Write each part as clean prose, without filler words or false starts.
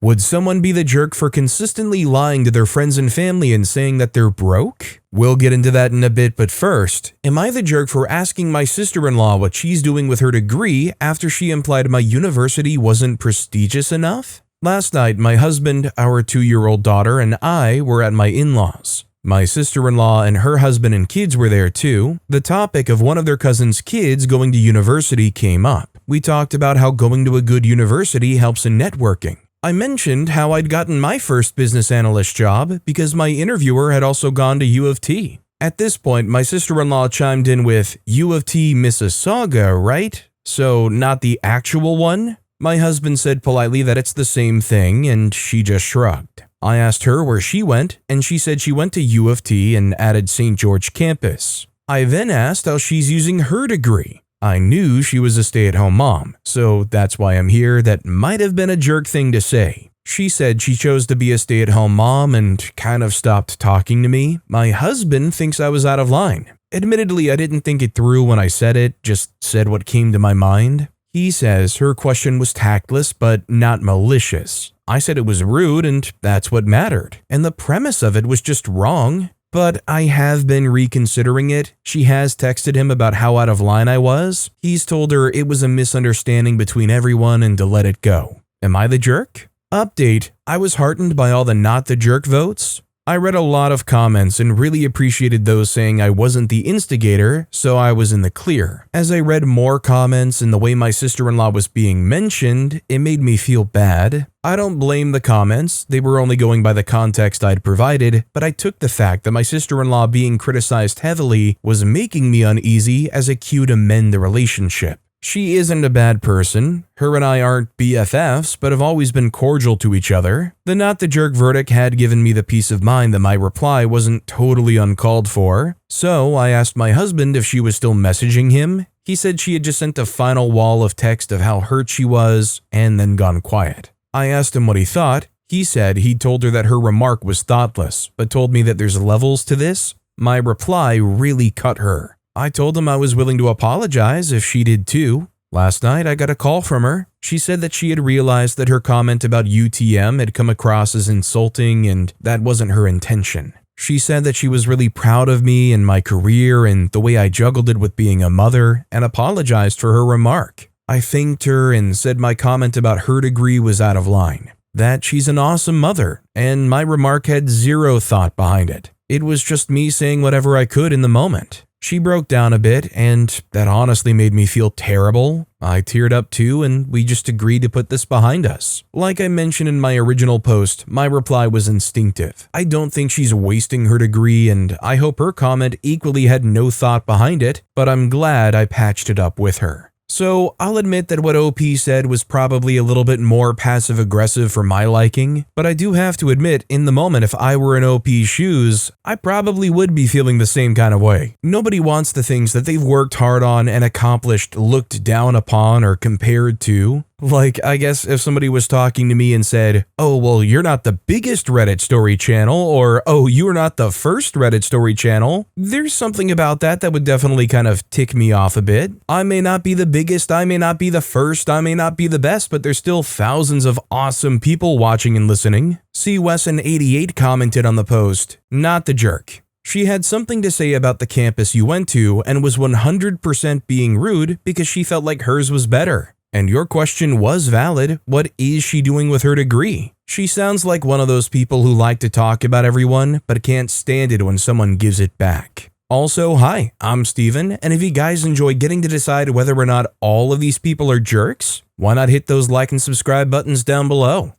Would someone be the jerk for consistently lying to their friends and family and saying that they're broke? We'll get into that in a bit, but first, am I the jerk for asking my sister-in-law what she's doing with her degree after she implied my university wasn't prestigious enough? Last night, my husband, our 2-year-old daughter, and I were at my in-laws. My sister-in-law and her husband and kids were there too. The topic of one of their cousin's kids going to university came up. We talked about how going to a good university helps in networking. I mentioned how I'd gotten my first business analyst job because my interviewer had also gone to U of T. At this point, my sister-in-law chimed in with, U of T Mississauga, right? So not the actual one? My husband said politely that it's the same thing, and she just shrugged. I asked her where she went, and she said she went to U of T and added St. George campus. I then asked how she's using her degree. I knew she was a stay-at-home mom, so that's why I'm here. That might have been a jerk thing to say. She said she chose to be a stay-at-home mom and kind of stopped talking to me. My husband thinks I was out of line. Admittedly, I didn't think it through when I said it, just said what came to my mind. He says her question was tactless but not malicious. I said it was rude and that's what mattered, and the premise of it was just wrong. But I have been reconsidering it. She has texted him about how out of line I was. He's told her it was a misunderstanding between everyone and to let it go. Am I the jerk? Update: I was heartened by all the not the jerk votes. I read a lot of comments and really appreciated those saying I wasn't the instigator, so I was in the clear. As I read more comments and the way my sister-in-law was being mentioned, it made me feel bad. I don't blame the comments, they were only going by the context I'd provided, but I took the fact that my sister-in-law being criticized heavily was making me uneasy as a cue to mend the relationship. She isn't a bad person. Her and I aren't BFFs, but have always been cordial to each other. The not the jerk verdict had given me the peace of mind that my reply wasn't totally uncalled for. So I asked my husband if she was still messaging him. He said she had just sent a final wall of text of how hurt she was and then gone quiet. I asked him what he thought. He said he'd told her that her remark was thoughtless, but told me that there's levels to this. My reply really cut her. I told him I was willing to apologize if she did too. Last night I got a call from her. She said that she had realized that her comment about UTM had come across as insulting and that wasn't her intention. She said that she was really proud of me and my career and the way I juggled it with being a mother and apologized for her remark. I thanked her and said my comment about her degree was out of line, that she's an awesome mother, and my remark had zero thought behind it. It was just me saying whatever I could in the moment. She broke down a bit, and that honestly made me feel terrible. I teared up too, and we just agreed to put this behind us. Like I mentioned in my original post, my reply was instinctive. I don't think she's wasting her degree, and I hope her comment equally had no thought behind it, but I'm glad I patched it up with her. So I'll admit that what OP said was probably a little bit more passive-aggressive for my liking, but I do have to admit, in the moment, if I were in OP's shoes, I probably would be feeling the same kind of way. Nobody wants the things that they've worked hard on and accomplished looked down upon or compared to. Like, I guess if somebody was talking to me and said, oh, well, you're not the biggest Reddit story channel, or, oh, you're not the first Reddit story channel, there's something about that would definitely kind of tick me off a bit. I may not be the biggest, I may not be the first, I may not be the best, but there's still thousands of awesome people watching and listening. C. Wesson88 commented on the post, not the jerk. She had something to say about the campus you went to and was 100% being rude because she felt like hers was better. And your question was valid. What is she doing with her degree? She sounds like one of those people who like to talk about everyone, but can't stand it when someone gives it back. Also, hi, I'm Steven, and if you guys enjoy getting to decide whether or not all of these people are jerks, why not hit those like and subscribe buttons down below?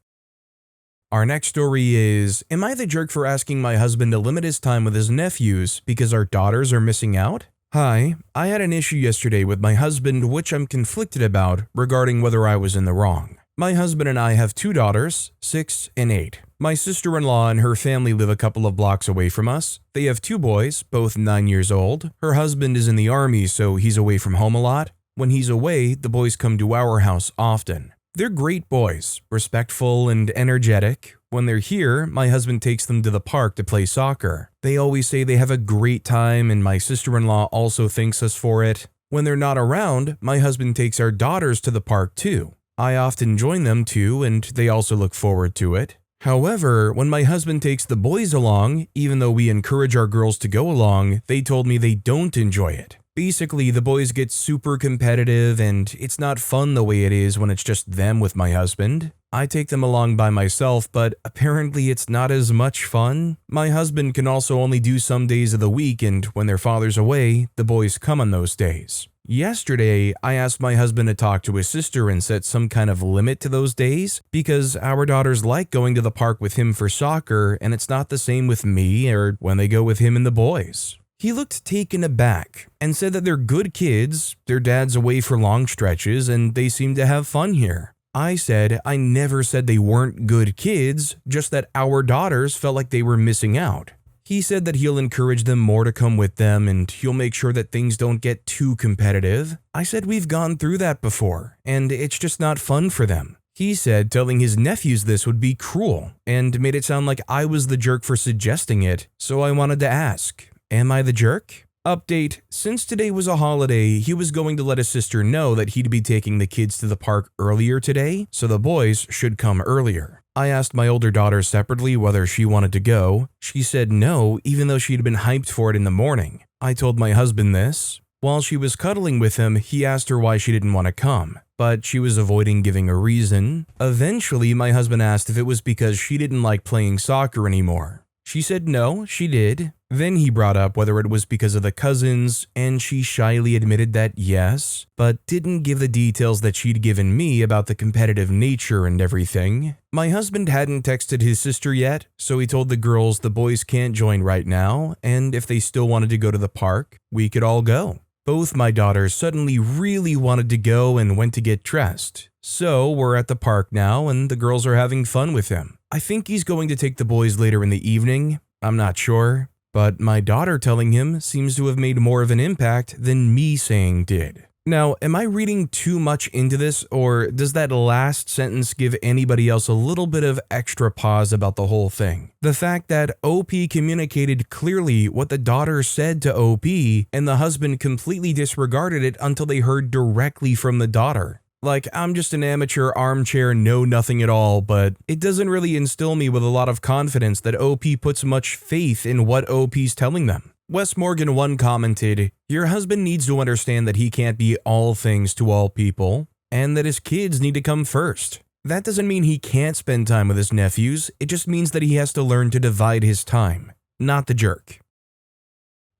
Our next story is, am I the jerk for asking my husband to limit his time with his nephews because our daughters are missing out? Hi, I had an issue yesterday with my husband which I'm conflicted about regarding whether I was in the wrong. My husband and I have 2 daughters, 6 and 8. My sister-in-law and her family live a couple of blocks away from us. They have 2 boys, both 9 years old. Her husband is in the army, so he's away from home a lot. When he's away, the boys come to our house often. They're great boys, respectful and energetic. When they're here, my husband takes them to the park to play soccer. They always say they have a great time, and my sister-in-law also thanks us for it. When they're not around, my husband takes our daughters to the park too. I often join them too, and they also look forward to it. However, when my husband takes the boys along, even though we encourage our girls to go along, they told me they don't enjoy it. Basically, the boys get super competitive and it's not fun the way it is when it's just them with my husband. I take them along by myself, but apparently it's not as much fun. My husband can also only do some days of the week, and when their father's away, the boys come on those days. Yesterday, I asked my husband to talk to his sister and set some kind of limit to those days because our daughters like going to the park with him for soccer, and it's not the same with me or when they go with him and the boys. He looked taken aback and said that they're good kids, their dad's away for long stretches, and they seem to have fun here. I said I never said they weren't good kids, just that our daughters felt like they were missing out. He said that he'll encourage them more to come with them and he'll make sure that things don't get too competitive. I said we've gone through that before, and it's just not fun for them. He said telling his nephews this would be cruel and made it sound like I was the jerk for suggesting it, so I wanted to ask, am I the jerk? Update, since today was a holiday, he was going to let his sister know that he'd be taking the kids to the park earlier today, so the boys should come earlier. I asked my older daughter separately whether she wanted to go. She said no, even though she'd been hyped for it in the morning. I told my husband this. While she was cuddling with him, he asked her why she didn't want to come, but she was avoiding giving a reason. Eventually, my husband asked if it was because she didn't like playing soccer anymore. She said no, she did. Then he brought up whether it was because of the cousins, and she shyly admitted that yes, but didn't give the details that she'd given me about the competitive nature and everything. My husband hadn't texted his sister yet, so he told the girls the boys can't join right now, and if they still wanted to go to the park, we could all go. Both my daughters suddenly really wanted to go and went to get dressed. So we're at the park now, and the girls are having fun with him. I think he's going to take the boys later in the evening. I'm not sure. But my daughter telling him seems to have made more of an impact than me saying did. Now, am I reading too much into this, or does that last sentence give anybody else a little bit of extra pause about the whole thing? The fact that OP communicated clearly what the daughter said to OP, and the husband completely disregarded it until they heard directly from the daughter. Like, I'm just an amateur armchair know-nothing at all, but it doesn't really instill me with a lot of confidence that OP puts much faith in what OP's telling them. Wes Morgan 1 commented, "Your husband needs to understand that he can't be all things to all people, and that his kids need to come first. That doesn't mean he can't spend time with his nephews, it just means that he has to learn to divide his time, not the jerk."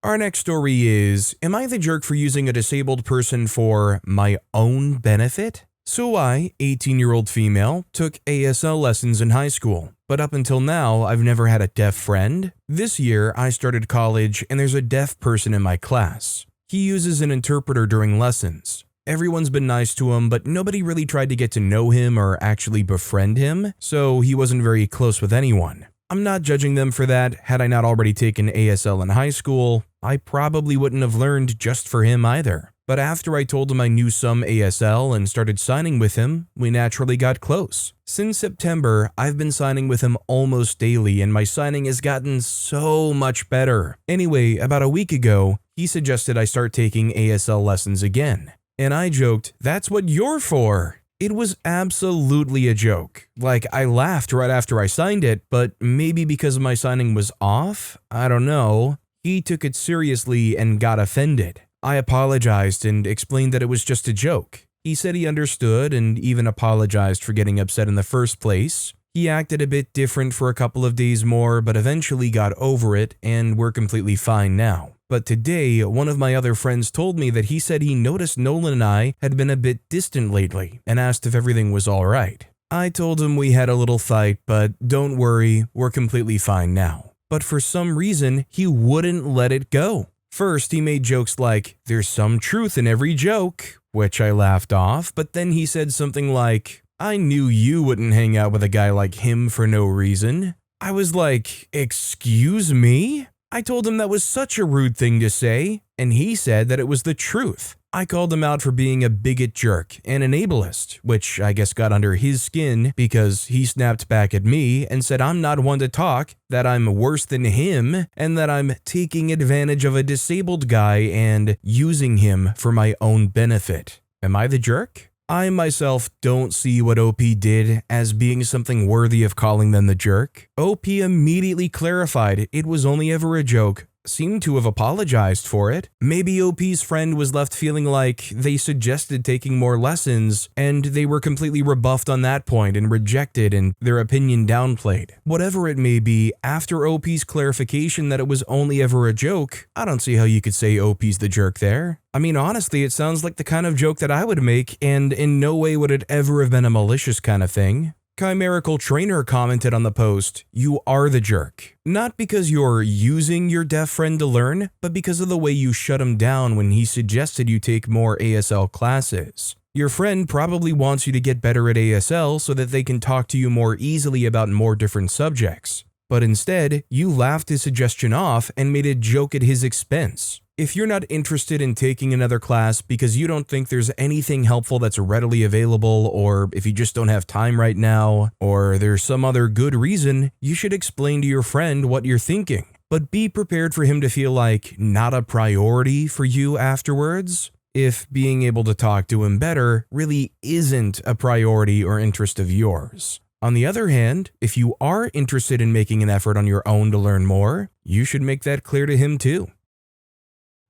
Our next story is, am I the jerk for using a disabled person for my own benefit? So I, 18-year-old female, took ASL lessons in high school, but up until now, I've never had a deaf friend. This year, I started college and there's a deaf person in my class. He uses an interpreter during lessons. Everyone's been nice to him, but nobody really tried to get to know him or actually befriend him, so he wasn't very close with anyone. I'm not judging them for that. Had I not already taken ASL in high school, I probably wouldn't have learned just for him either. But after I told him I knew some ASL and started signing with him, we naturally got close. Since September, I've been signing with him almost daily and my signing has gotten so much better. Anyway, about a week ago, he suggested I start taking ASL lessons again. And I joked, "That's what you're for." It was absolutely a joke. Like, I laughed right after I signed it, but maybe because my signing was off? I don't know. He took it seriously and got offended. I apologized and explained that it was just a joke. He said he understood and even apologized for getting upset in the first place. He acted a bit different for a couple of days more, but eventually got over it and we're completely fine now. But today, one of my other friends told me that he said he noticed Nolan and I had been a bit distant lately and asked if everything was alright. I told him we had a little fight, but don't worry, we're completely fine now. But for some reason, he wouldn't let it go. First, he made jokes like, "There's some truth in every joke," which I laughed off, but then he said something like, "I knew you wouldn't hang out with a guy like him for no reason." I was like, "Excuse me?" I told him that was such a rude thing to say, and he said that it was the truth. I called him out for being a bigot jerk and an ableist, which I guess got under his skin because he snapped back at me and said I'm not one to talk, that I'm worse than him, and that I'm taking advantage of a disabled guy and using him for my own benefit. Am I the jerk? I myself don't see what OP did as being something worthy of calling them the jerk. OP immediately clarified it was only ever a joke, seemed to have apologized for it. Maybe OP's friend was left feeling like they suggested taking more lessons and they were completely rebuffed on that point and rejected and their opinion downplayed. Whatever it may be, after OP's clarification that it was only ever a joke, I don't see how you could say OP's the jerk there. I mean, honestly, it sounds like the kind of joke that I would make, and in no way would it ever have been a malicious kind of thing. Chimerical Trainer commented on the post, "You are the jerk. Not because you're using your deaf friend to learn, but because of the way you shut him down when he suggested you take more ASL classes. Your friend probably wants you to get better at ASL so that they can talk to you more easily about more different subjects. But instead, you laughed his suggestion off and made a joke at his expense. If you're not interested in taking another class because you don't think there's anything helpful that's readily available, or if you just don't have time right now, or there's some other good reason, you should explain to your friend what you're thinking. But be prepared for him to feel like not a priority for you afterwards, if being able to talk to him better really isn't a priority or interest of yours. On the other hand, if you are interested in making an effort on your own to learn more, you should make that clear to him too."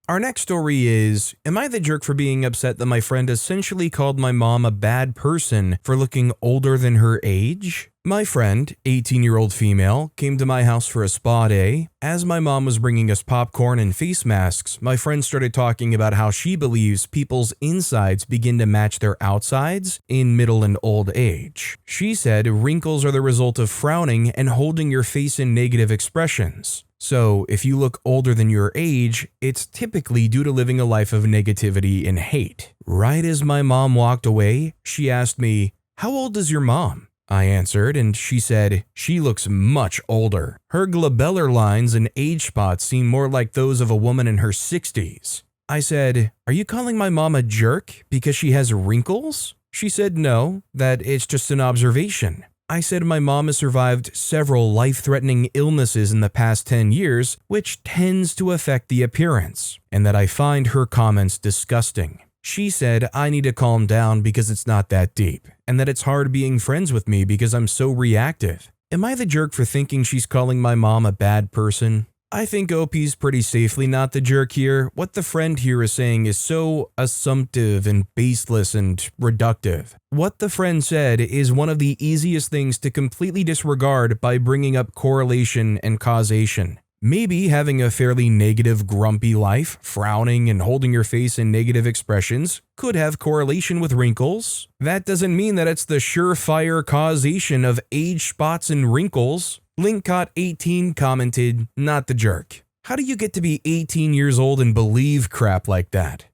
Our next story is, am I the jerk for being upset that my friend essentially called my mom a bad person for looking older than her age? My friend, 18-year-old female, came to my house for a spa day. As my mom was bringing us popcorn and face masks, my friend started talking about how she believes people's insides begin to match their outsides in middle and old age. She said wrinkles are the result of frowning and holding your face in negative expressions. So, if you look older than your age, it's typically due to living a life of negativity and hate. Right as my mom walked away, she asked me, "How old is your mom?" I answered, and she said, "She looks much older. Her glabellar lines and age spots seem more like those of a woman in her 60s. I said, "Are you calling my mom a jerk because she has wrinkles?" She said no, that it's just an observation. I said my mom has survived several life-threatening illnesses in the past 10 years, which tends to affect the appearance, and that I find her comments disgusting. She said I need to calm down because it's not that deep, and that it's hard being friends with me because I'm so reactive. Am I the jerk for thinking she's calling my mom a bad person? I think OP's pretty safely not the jerk here. What the friend here is saying is so assumptive and baseless and reductive. What the friend said is one of the easiest things to completely disregard by bringing up correlation and causation. Maybe having a fairly negative, grumpy life, frowning and holding your face in negative expressions, could have correlation with wrinkles. That doesn't mean that it's the surefire causation of age spots and wrinkles. Linkcot18 commented, "Not the jerk. How do you get to be 18 years old and believe crap like that?"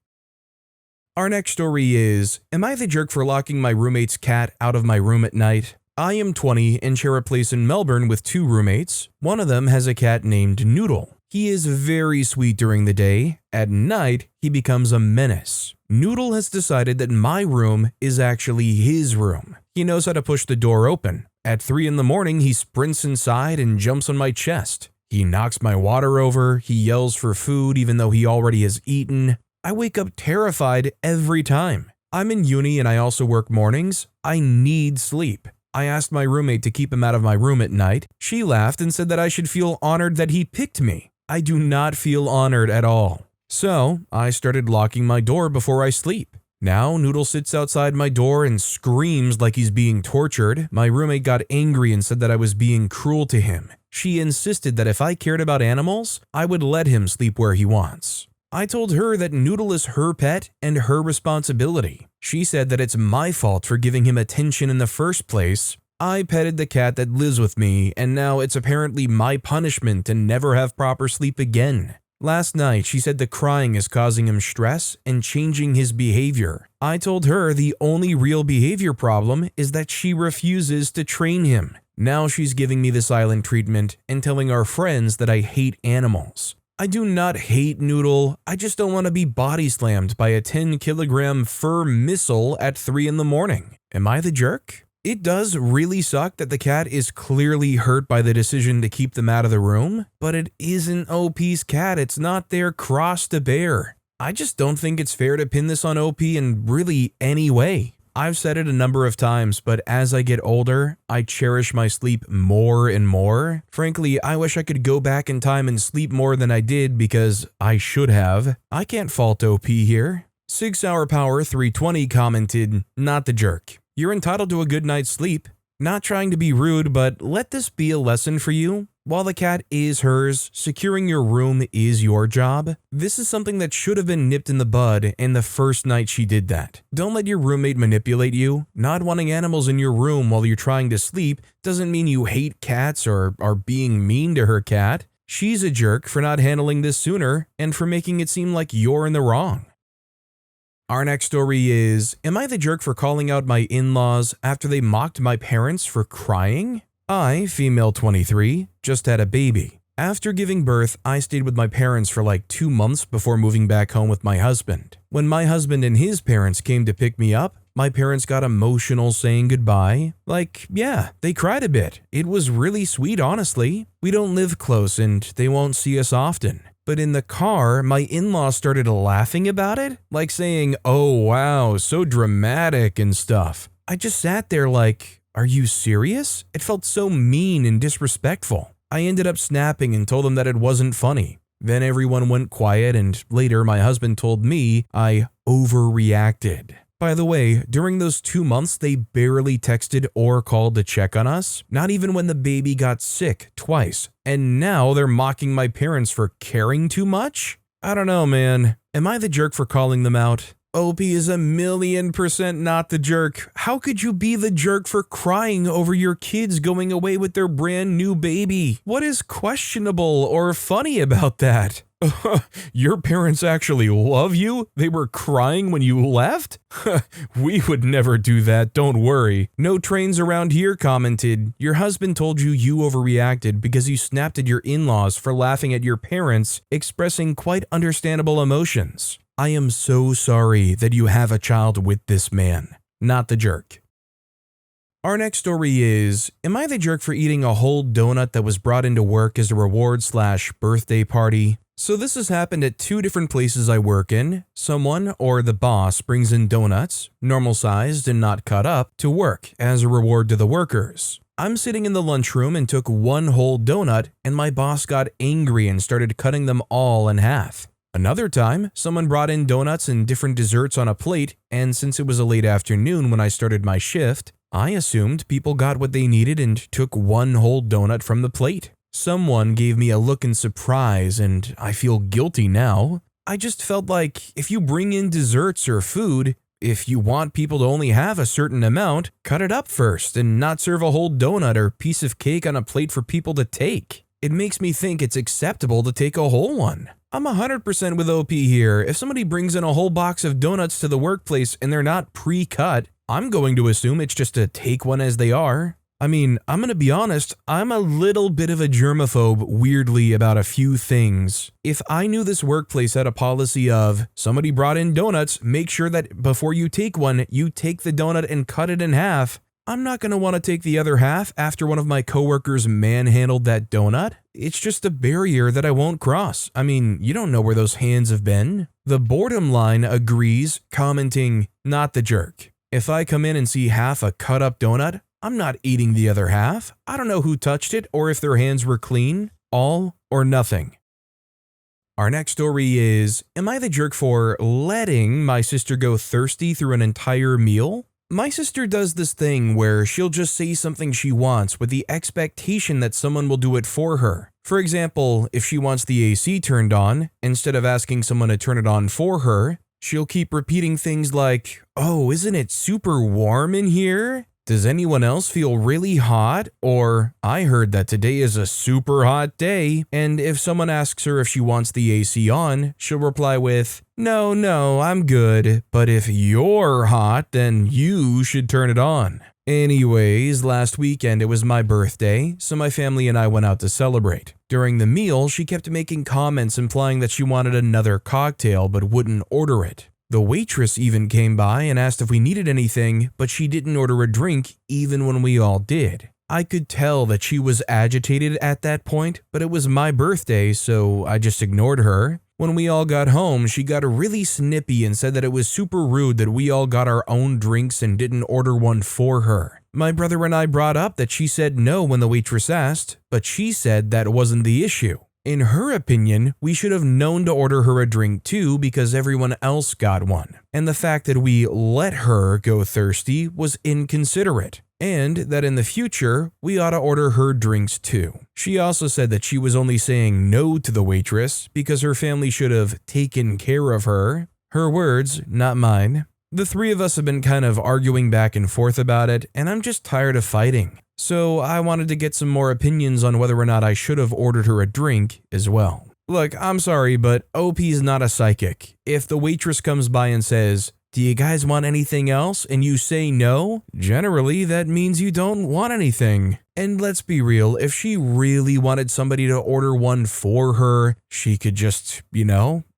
Our next story is, am I the jerk for locking my roommate's cat out of my room at night? I am 20 and share a place in Melbourne with 2 roommates. One of them has a cat named Noodle. He is very sweet during the day. At night, he becomes a menace. Noodle has decided that my room is actually his room. He knows how to push the door open. At 3 in the morning, he sprints inside and jumps on my chest. He knocks my water over. He yells for food even though he already has eaten. I wake up terrified every time. I'm in uni and I also work mornings. I need sleep. I asked my roommate to keep him out of my room at night. She laughed and said that I should feel honored that he picked me. I do not feel honored at all. So, I started locking my door before I sleep. Now, Noodle sits outside my door and screams like he's being tortured. My roommate got angry and said that I was being cruel to him. She insisted that if I cared about animals, I would let him sleep where he wants. I told her that Noodle is her pet and her responsibility. She said that it's my fault for giving him attention in the first place. I petted the cat that lives with me, and now it's apparently my punishment to never have proper sleep again. Last night, she said the crying is causing him stress and changing his behavior. I told her the only real behavior problem is that she refuses to train him. Now she's giving me the silent treatment and telling our friends that I hate animals. I do not hate Noodle, I just don't want to be body slammed by a 10-kilogram fur missile at 3 in the morning. Am I the jerk? It does really suck that the cat is clearly hurt by the decision to keep them out of the room, but it isn't OP's cat, it's not their cross to bear. I just don't think it's fair to pin this on OP in really any way. I've said it a number of times, but as I get older, I cherish my sleep more and more. Frankly, I wish I could go back in time and sleep more than I did because I should have. I can't fault OP here. 6 Hour Power 320 commented, "Not the jerk. You're entitled to a good night's sleep. Not trying to be rude, but let this be a lesson for you. While the cat is hers, securing your room is your job. This is something that should have been nipped in the bud and the first night she did that. Don't let your roommate manipulate you. Not wanting animals in your room while you're trying to sleep doesn't mean you hate cats or are being mean to her cat. She's a jerk for not handling this sooner and for making it seem like you're in the wrong." Our next story is, am I the jerk for calling out my in-laws after they mocked my parents for crying? I, female 23, just had a baby. After giving birth, I stayed with my parents for like 2 months before moving back home with my husband. When my husband and his parents came to pick me up, my parents got emotional saying goodbye. Like, yeah, they cried a bit. It was really sweet, honestly. We don't live close and they won't see us often. But in the car, my in-laws started laughing about it, like saying, "Oh wow, so dramatic and stuff." I just sat there like, are you serious? It felt so mean and disrespectful. I ended up snapping and told them that it wasn't funny. Then everyone went quiet and later my husband told me I overreacted. By the way, during those 2 months, they barely texted or called to check on us, not even when the baby got sick twice. And now they're mocking my parents for caring too much? I don't know, man. Am I the jerk for calling them out? OP is 1,000,000% not the jerk. How could you be the jerk for crying over your kids going away with their brand new baby? What is questionable or funny about that? Your parents actually love you? They were crying when you left? We would never do that, don't worry. No Trains Around Here commented, your husband told you you overreacted because you snapped at your in-laws for laughing at your parents, expressing quite understandable emotions. I am so sorry that you have a child with this man. Not the jerk. Our next story is, am I the jerk for eating a whole donut that was brought into work as a reward/birthday party? So this has happened at 2 different places I work in. Someone, or the boss, brings in donuts, normal sized and not cut up, to work as a reward to the workers. I'm sitting in the lunchroom and took 1 whole donut, and my boss got angry and started cutting them all in half. Another time, someone brought in donuts and different desserts on a plate, and since it was a late afternoon when I started my shift, I assumed people got what they needed and took 1 whole donut from the plate. Someone gave me a look in surprise, and I feel guilty now. I just felt like if you bring in desserts or food, if you want people to only have a certain amount, cut it up first and not serve a whole donut or piece of cake on a plate for people to take. It makes me think it's acceptable to take a whole one. I'm 100% with OP here. If somebody brings in a whole box of donuts to the workplace and they're not pre-cut, I'm going to assume it's just to take one as they are. I mean, I'm going to be honest, I'm a little bit of a germaphobe weirdly about a few things. If I knew this workplace had a policy of, somebody brought in donuts, make sure that before you take one, you take the donut and cut it in half, I'm not going to want to take the other half after one of my coworkers manhandled that donut. It's just a barrier that I won't cross. I mean, you don't know where those hands have been. The boredom line agrees, commenting, not the jerk. If I come in and see half a cut up donut, I'm not eating the other half. I don't know who touched it or if their hands were clean. All or nothing. Our next story is, am I the jerk for letting my sister go thirsty through an entire meal? My sister does this thing where she'll just say something she wants with the expectation that someone will do it for her. For example, if she wants the AC turned on, instead of asking someone to turn it on for her, she'll keep repeating things like, "Oh, isn't it super warm in here? Does anyone else feel really hot?" Or, "I heard that today is a super hot day." And if someone asks her if she wants the AC on, she'll reply with, No, I'm good, but if you're hot, then you should turn it on." Anyways, last weekend it was my birthday, so my family and I went out to celebrate. During the meal, she kept making comments implying that she wanted another cocktail but wouldn't order it. The waitress even came by and asked if we needed anything, but she didn't order a drink even when we all did. I could tell that she was agitated at that point, but it was my birthday, so I just ignored her. When we all got home, she got really snippy and said that it was super rude that we all got our own drinks and didn't order one for her. My brother and I brought up that she said no when the waitress asked, but she said that wasn't the issue. In her opinion, we should have known to order her a drink too because everyone else got one, and the fact that we let her go thirsty was inconsiderate, and that in the future, we ought to order her drinks too. She also said that she was only saying no to the waitress because her family should have taken care of her. Her words, not mine. The three of us have been kind of arguing back and forth about it, and I'm just tired of fighting. So I wanted to get some more opinions on whether or not I should have ordered her a drink as well. Look, I'm sorry, but OP's not a psychic. If the waitress comes by and says, "Do you guys want anything else?" and you say no, generally that means you don't want anything. And let's be real, if she really wanted somebody to order one for her, she could just,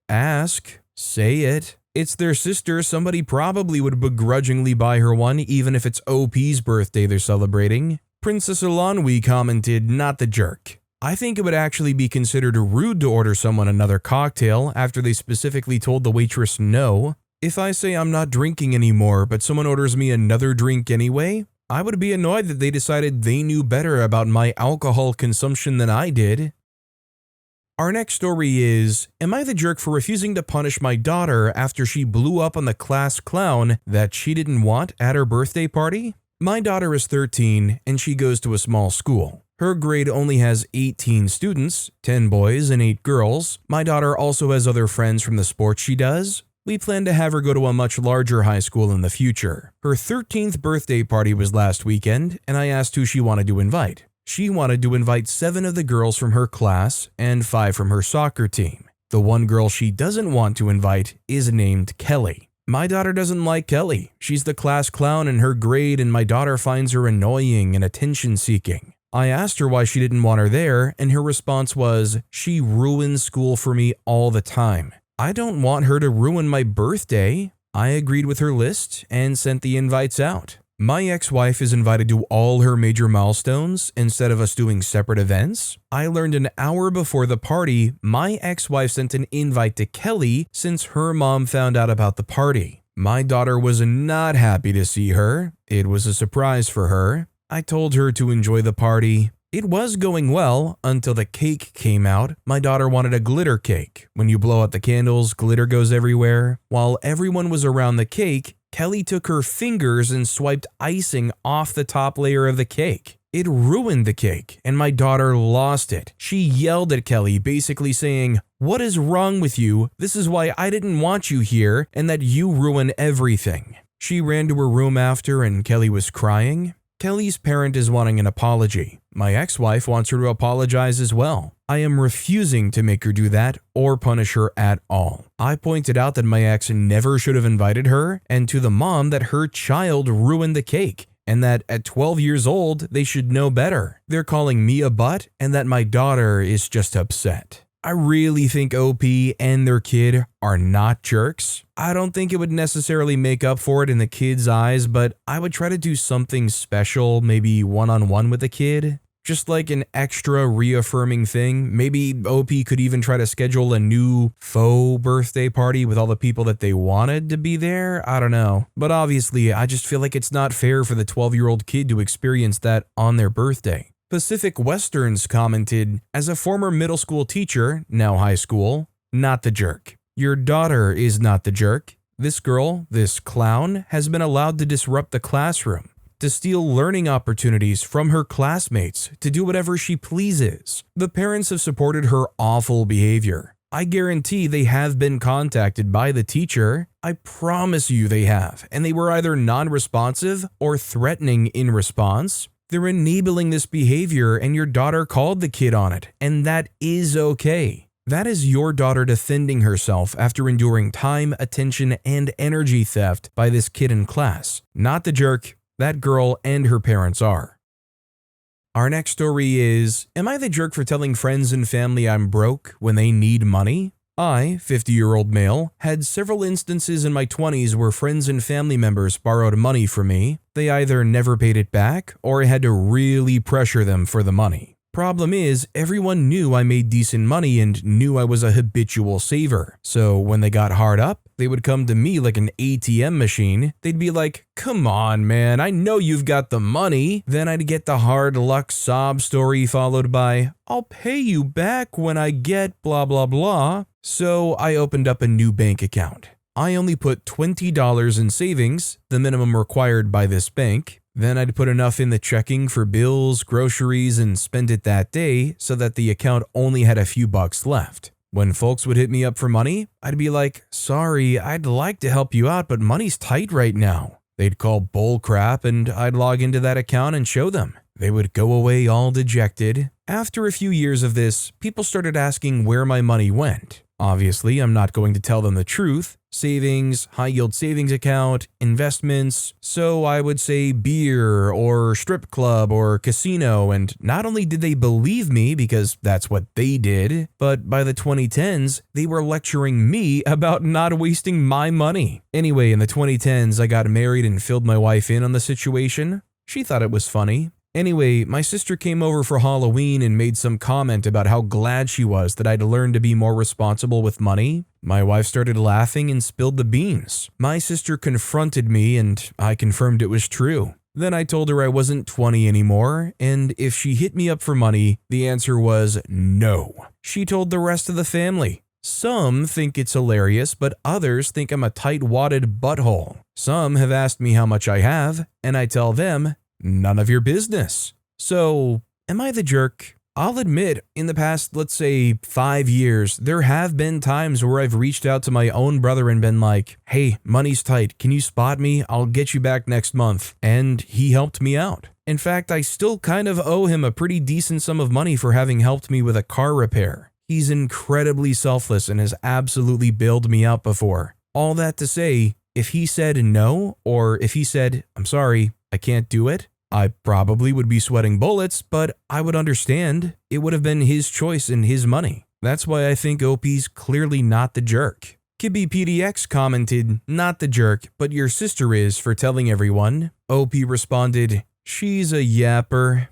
ask, say it. It's their sister, somebody probably would begrudgingly buy her one even if it's OP's birthday they're celebrating. Princess Alanwi commented, "Not the jerk. I think it would actually be considered rude to order someone another cocktail after they specifically told the waitress no. If I say I'm not drinking anymore, but someone orders me another drink anyway, I would be annoyed that they decided they knew better about my alcohol consumption than I did." Our next story is, am I the jerk for refusing to punish my daughter after she blew up on the class clown that she didn't want at her birthday party? My daughter is 13 and she goes to a small school. Her grade only has 18 students, 10 boys and 8 girls. My daughter also has other friends from the sports she does. We plan to have her go to a much larger high school in the future. Her 13th birthday party was last weekend, and I asked who she wanted to invite. She wanted to invite 7 of the girls from her class and 5 from her soccer team. The one girl she doesn't want to invite is named Kelly. My daughter doesn't like Kelly. She's the class clown in her grade, and my daughter finds her annoying and attention-seeking. I asked her why she didn't want her there, and her response was, "She ruins school for me all the time." I don't want her to ruin my birthday. I agreed with her list and sent the invites out. My ex-wife is invited to all her major milestones instead of us doing separate events. I learned an hour before the party, my ex-wife sent an invite to Kelly since her mom found out about the party. My daughter was not happy to see her. It was a surprise for her. I told her to enjoy the party. It was going well until the cake came out. My daughter wanted a glitter cake. When you blow out the candles, glitter goes everywhere. While everyone was around the cake, Kelly took her fingers and swiped icing off the top layer of the cake. It ruined the cake, and my daughter lost it. She yelled at Kelly, basically saying, "What is wrong with you? This is why I didn't want you here, and that you ruin everything." She ran to her room after, and Kelly was crying. Kelly's parent is wanting an apology. My ex-wife wants her to apologize as well. I am refusing to make her do that or punish her at all. I pointed out that my ex never should have invited her, and to the mom that her child ruined the cake, and that at 12 years old, they should know better. They're calling me a butt, and that my daughter is just upset. I really think OP and their kid are not jerks. I don't think it would necessarily make up for it in the kid's eyes, but I would try to do something special, maybe one-on-one with the kid. Just like an extra reaffirming thing. Maybe OP could even try to schedule a new faux birthday party with all the people that they wanted to be there. I don't know. But obviously, I just feel like it's not fair for the 12-year-old kid to experience that on their birthday. Pacific Westerns commented, as a former middle school teacher, now high school, not the jerk. Your daughter is not the jerk. This girl, this clown, has been allowed to disrupt the classroom, to steal learning opportunities from her classmates, to do whatever she pleases. The parents have supported her awful behavior. I guarantee they have been contacted by the teacher. I promise you they have, and they were either non-responsive or threatening in response. They're enabling this behavior, and your daughter called the kid on it, and that is okay. That is your daughter defending herself after enduring time, attention, and energy theft by this kid in class. Not the jerk. That girl and her parents are. Our next story is, am I the jerk for telling friends and family I'm broke when they need money? I, 50-year-old male, had several instances in my 20s where friends and family members borrowed money from me. They either never paid it back or I had to really pressure them for the money. Problem is, everyone knew I made decent money and knew I was a habitual saver. So when they got hard up, they would come to me like an ATM machine. They'd be like, "Come on, man, I know you've got the money." Then I'd get the hard luck sob story followed by, "I'll pay you back when I get blah blah blah." So I opened up a new bank account. I only put $20 in savings, the minimum required by this bank. Then I'd put enough in the checking for bills, groceries, and spend it that day so that the account only had a few bucks left. When folks would hit me up for money, I'd be like, "Sorry, I'd like to help you out, but money's tight right now." They'd call bull crap and I'd log into that account and show them. They would go away all dejected. After a few years of this, people started asking where my money went. Obviously, I'm not going to tell them the truth. Savings, high-yield savings account, investments. So I would say beer or strip club or casino, and not only did they believe me because that's what they did, but by the 2010s, they were lecturing me about not wasting my money. Anyway, in the 2010s, I got married and filled my wife in on the situation. She thought it was funny. Anyway, my sister came over for Halloween and made some comment about how glad she was that I'd learned to be more responsible with money. My wife started laughing and spilled the beans. My sister confronted me and I confirmed it was true. Then I told her I wasn't 20 anymore, and if she hit me up for money, the answer was no. She told the rest of the family. Some think it's hilarious, but others think I'm a tight-wadded butthole. Some have asked me how much I have, and I tell them, none of your business. So, am I the jerk? I'll admit, in the past, let's say 5 years, there have been times where I've reached out to my own brother and been like, "Hey, money's tight. Can you spot me? I'll get you back next month." And he helped me out. In fact, I still kind of owe him a pretty decent sum of money for having helped me with a car repair. He's incredibly selfless and has absolutely bailed me out before. All that to say, if he said no, or if he said, "I'm sorry, I can't do it," I probably would be sweating bullets, but I would understand. It would have been his choice and his money. That's why I think OP's clearly not the jerk. Kibby PDX commented, "Not the jerk, but your sister is for telling everyone." OP responded, "She's a yapper."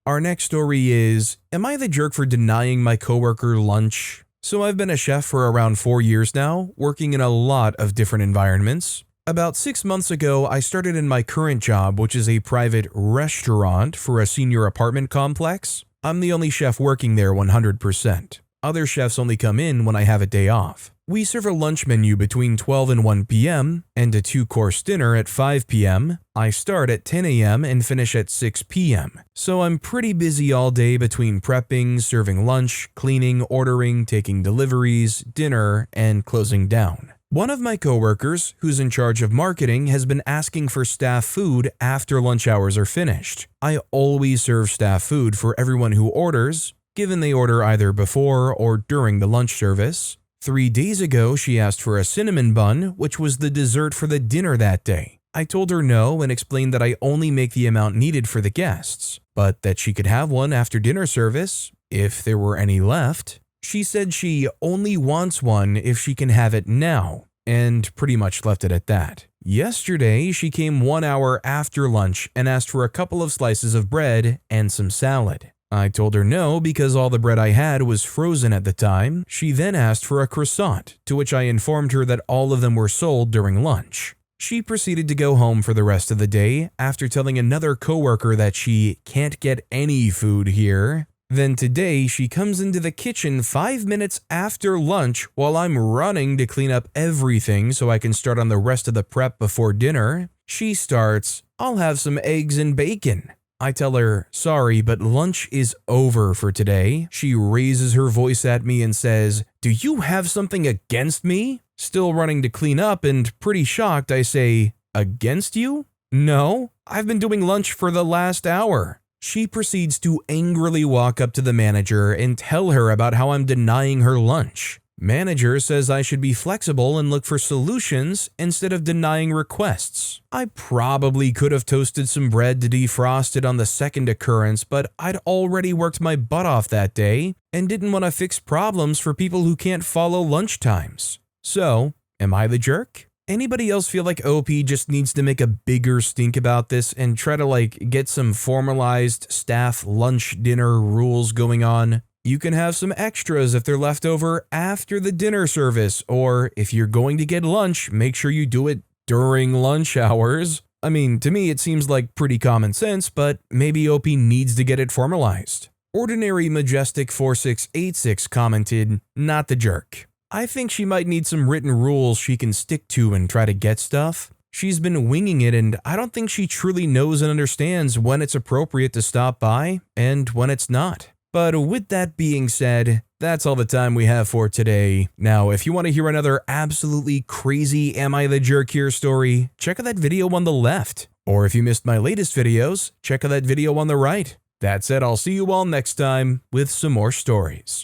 Our next story is, am I the jerk for denying my coworker lunch? So I've been a chef for around 4 years now, working in a lot of different environments. About 6 months ago, I started in my current job, which is a private restaurant for a senior apartment complex. I'm the only chef working there 100%. Other chefs only come in when I have a day off. We serve a lunch menu between 12 and 1 p.m. and a 2-course dinner at 5 p.m. I start at 10 a.m. and finish at 6 p.m. So I'm pretty busy all day between prepping, serving lunch, cleaning, ordering, taking deliveries, dinner, and closing down. One of my coworkers, who's in charge of marketing, has been asking for staff food after lunch hours are finished. I always serve staff food for everyone who orders, given they order either before or during the lunch service. 3 days ago, she asked for a cinnamon bun, which was the dessert for the dinner that day. I told her no and explained that I only make the amount needed for the guests, but that she could have one after dinner service, if there were any left. She said she only wants one if she can have it now, and pretty much left it at that. Yesterday, she came 1 hour after lunch and asked for a couple of slices of bread and some salad. I told her no because all the bread I had was frozen at the time. She then asked for a croissant, to which I informed her that all of them were sold during lunch. She proceeded to go home for the rest of the day after telling another coworker that she can't get any food here. Then today, she comes into the kitchen 5 minutes after lunch while I'm running to clean up everything so I can start on the rest of the prep before dinner. She starts, "I'll have some eggs and bacon." I tell her, "Sorry, but lunch is over for today." She raises her voice at me and says, "Do you have something against me?" Still running to clean up and pretty shocked, I say, "Against you?" "No, I've been doing lunch for the last hour." She proceeds to angrily walk up to the manager and tell her about how I'm denying her lunch. Manager says I should be flexible and look for solutions instead of denying requests. I probably could have toasted some bread to defrost it on the second occurrence, but I'd already worked my butt off that day and didn't want to fix problems for people who can't follow lunch times. So, am I the jerk? Anybody else feel like OP just needs to make a bigger stink about this and try to get some formalized staff lunch dinner rules going on? You can have some extras if they're left over after the dinner service, or if you're going to get lunch, make sure you do it during lunch hours. I mean, to me it seems like pretty common sense, but maybe OP needs to get it formalized. Ordinary Majestic 4686 commented, "Not the jerk. I think she might need some written rules she can stick to and try to get stuff. She's been winging it, and I don't think she truly knows and understands when it's appropriate to stop by and when it's not." But with that being said, that's all the time we have for today. Now, if you want to hear another absolutely crazy Am I the Jerk Here story, check out that video on the left. Or if you missed my latest videos, check out that video on the right. That said, I'll see you all next time with some more stories.